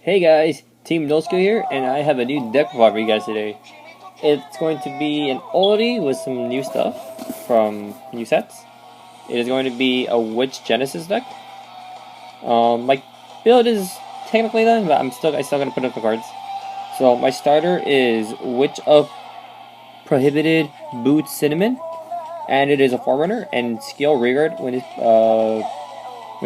Hey guys, TeamNoSkill here, and I have a new deck profile for you guys today. It's going to be an oldie with some new stuff from new sets. It is going to be a Witch Genesis deck. My build is technically done, but I still gonna put up the cards. So my starter is Witch of Prohibited Boot Cinnamon, and it is a Forerunner and skill Rearguard when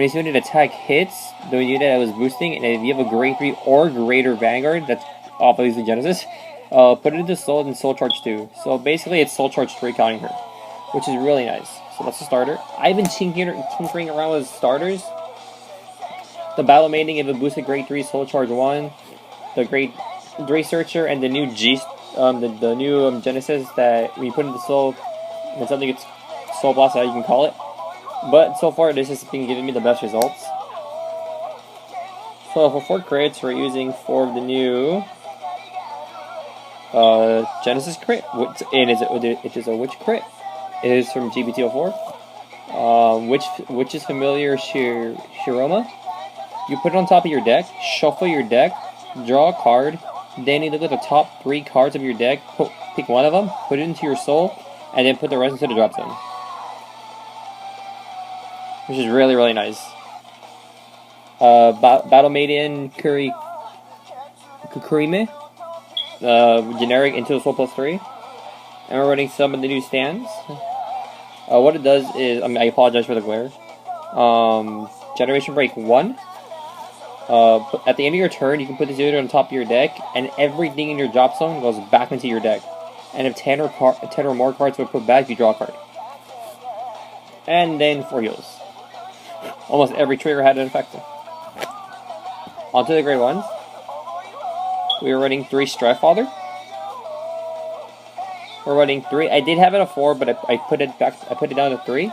his unit attack hits the unit that was boosting, and if you have a grade 3 or greater Vanguard, that's obviously Genesis, put it into Soul and Soul Charge 2. So basically it's Soul Charge 3 counting her, which is really nice. So that's the starter. I've been tinkering around with starters. The Battle Mating, if it boosted grade 3 Soul Charge 1, the grade 3 Searcher, and the new the new Genesis that when you put into Soul, when something gets Soul Blast, how you can call it. But so far, this has been giving me the best results. So for 4 crits, we're using 4 of the new Genesis crit, and it is a Witch crit. It is from GBT04. Which is familiar Shiroma. You put it on top of your deck, shuffle your deck, draw a card, then you look at the top 3 cards of your deck, pick one of them, put it into your soul, and then put the rest into the drop zone. Which is really, really nice. Battle Maiden Kukurime. Generic into the Soul +3. And we're running some of the new stands. What it does is, I apologize for the glare. Generation Break 1. At the end of your turn, you can put this unit on top of your deck, and everything in your drop zone goes back into your deck. And if 10 or more cards were put back, you draw a card. And then 4 heals. Almost every trigger had an effect. Onto the grade 1s. We were running 3 Strife-Father. We're running 3. I did have it at 4, but I put it down to 3.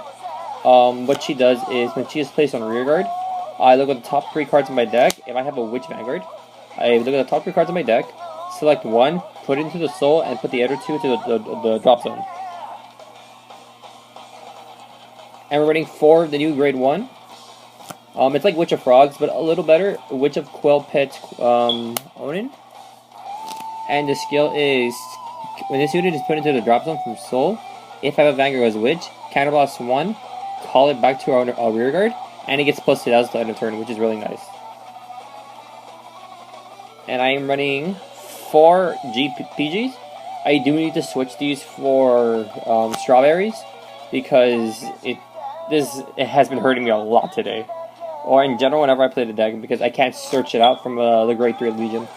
What she does is when she is placed on rearguard, I look at the top 3 cards in my deck. If I have a Witch Vanguard, I look at the top 3 cards in my deck, select 1, put it into the soul, and put the other 2 into the drop zone. And we're running 4 of the new grade 1. It's like Witch of Frogs, but a little better. Witch of Quill Pet Onin. And the skill is, when this unit is put into the drop zone from Soul, if I have a Vanguard as Witch, counterblast 1, call it back to our rear guard, and it gets plus 2000 to end of turn, which is really nice. And I am running 4 GPGs. I do need to switch these for Strawberries, because it has been hurting me a lot today. Or in general, whenever I play the deck, because I can't search it out from the grade 3 Legion.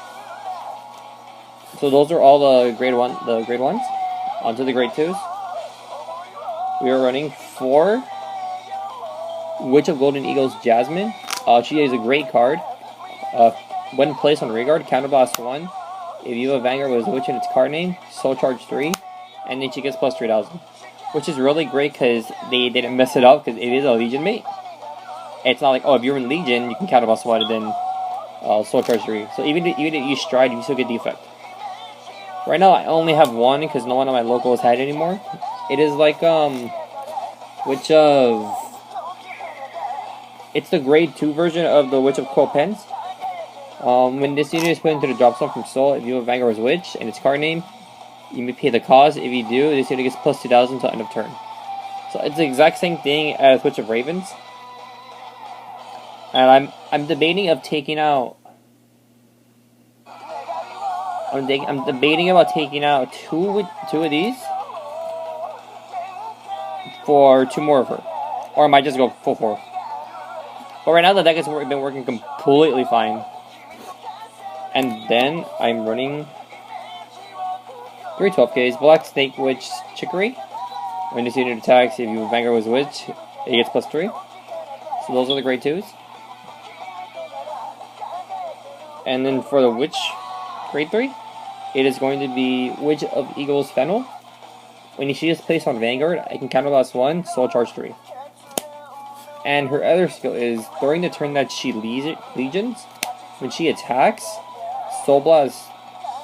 So those are all the grade 1s. Onto the grade 2s. We are running 4 Witch of Golden Eagles Jasmine. She is a great card. When placed on rearguard, counterblast 1. If you have a Vanguard with a Witch in its card name, Soul Charge 3, and then she gets plus 3000. Which is really great because they didn't mess it up, because it is a Legion mate. It's not like, oh, if you're in Legion, you can counterblast 1 and then Soul Charge 3. So even if you stride, you still get the effect. Right now, I only have 1 because no one on my local has had it anymore. It is like, Witch of... It's the grade 2 version of the Witch of Quill Pens. When this unit is put into the drop zone from Soul, if you have Vanguard's Witch and its card name, you may pay the cost. If you do, this unit gets plus 2000 until end of turn. So it's the exact same thing as Witch of Ravens. And I'm debating of taking out. I'm debating about taking out two of these for 2 more of her, or I might just go full 4. But right now the deck has been working completely fine. And then I'm running 3 12Ks, Black Snake Witch Chicory. When this unit attacks, if you Vanguard was Witch, it gets plus 3. So those are the grade 2s. And then for the Witch grade 3, it is going to be Witch of Eagles Fennel. When she is placed on Vanguard, I can counterblast 1, Soul Charge 3. And her other skill is, during the turn that she legions, when she attacks, Soul Blast,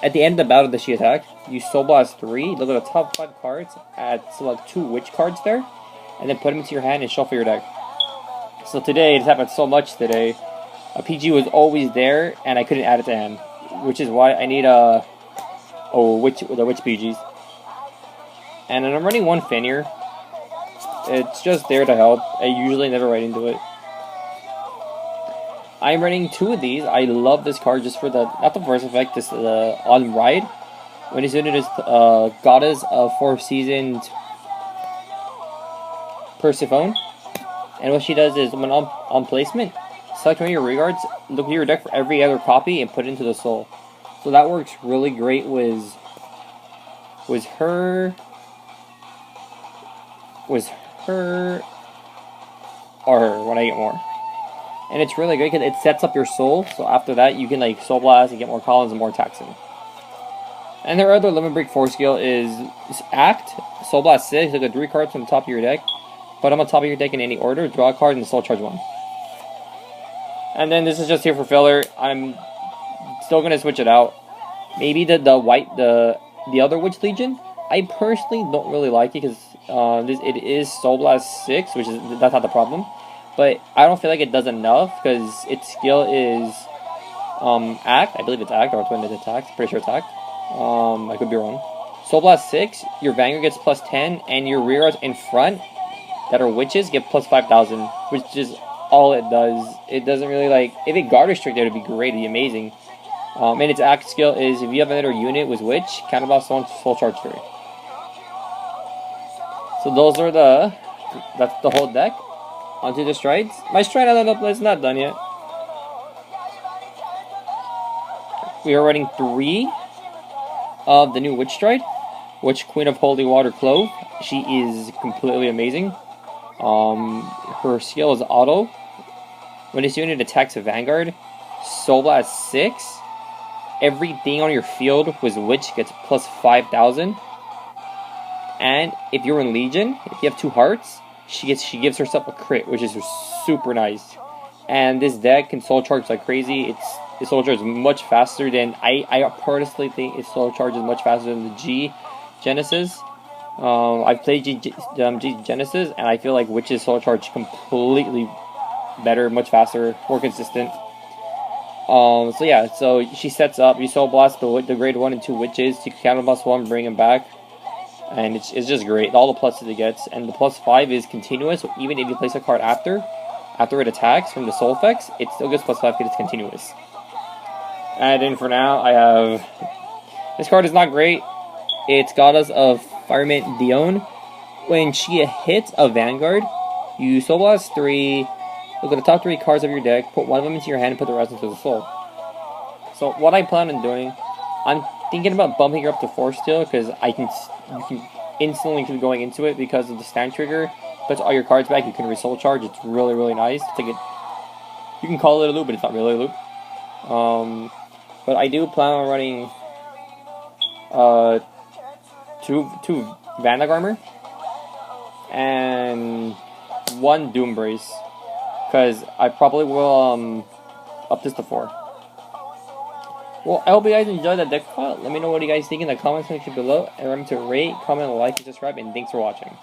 at the end of the battle that she attacked, you Soul Blast 3, look at the top 5 cards, select 2 Witch cards there, and then put them into your hand and shuffle your deck. So today, it's happened so much today, a PG was always there, and I couldn't add it to hand, which is why I need the witch PGs. And then I'm running one Fenrir. It's just there to help. I usually never write into it. I'm running 2 of these. I love this card just for not the first effect, this on ride. When it's unit is Goddess of 4 Seasons Persephone. And what she does is when on placement, select one of your regards, look at your deck for every other copy and put it into the soul. So that works really great with her or her when I get more. And it's really great because it sets up your soul, so after that you can like soul blast and get more columns and more attacks in. And their other limit break 4 skill is act, soul blast 6, look at 3 cards from the top of your deck, put them on top of your deck in any order, draw a card and soul charge 1. And then this is just here for filler. I'm still gonna switch it out. Maybe the other Witch Legion. I personally don't really like it because it is Soul Blast 6, that's not the problem. But I don't feel like it does enough because its skill is act. I believe it's act, or it's when it attacks. Pretty sure it's act. I could be wrong. Soul Blast 6, your Vanguard gets plus 10, and your rear guards in front that are witches get plus 5,000, which is all it does. It doesn't really like, if it guard restricted, it would be great, it'd be amazing. And its act skill is if you have another unit with witch, counterblast someone's full charge 3. So those are that's the whole deck. Onto the strides. My stride, I don't know, it's not done yet. We are running 3 of the new Witch Stride. Witch Queen of Holy Water Clove. She is completely amazing. Her skill is auto. When this unit attacks a Vanguard, Soul Blast 6. Everything on your field with Witch gets plus 5,000. And if you're in Legion, if you have 2 hearts, she gives herself a crit, which is super nice. And this deck can soul charge like crazy. Its soul charge is much faster than I personally think its soul charge is much faster than the G Genesis. I've played G Genesis, and I feel like Witch's soul charge completely better, much faster, more consistent. So yeah, so she sets up. You soul blast the grade 1 and 2 witches. You counter blast 1, bring them back. And it's just great. All the pluses it gets. And the plus 5 is continuous. So even if you place a card after it attacks from the soul effects, it still gets plus 5 because it's continuous. And then for now, I have... This card is not great. It's Goddess of Fireman Dione. When she hits a Vanguard, you soul blast 3, look at the top 3 cards of your deck, put one of them into your hand, and put the rest into the soul. So what I plan on doing, I'm thinking about bumping her up to 4 still, because you can instantly keep going into it because of the stand trigger. Puts all your cards back, you can re-soul charge. It's really, really nice. You can call it a loop, but it's not really a loop. But I do plan on running two Vandag armor and 1 Doom Brace, because I probably will up this to 4. Well, I hope you guys enjoyed that deck file. Let me know what you guys think in the comment section below. And remember to rate, comment, like, and subscribe. And thanks for watching.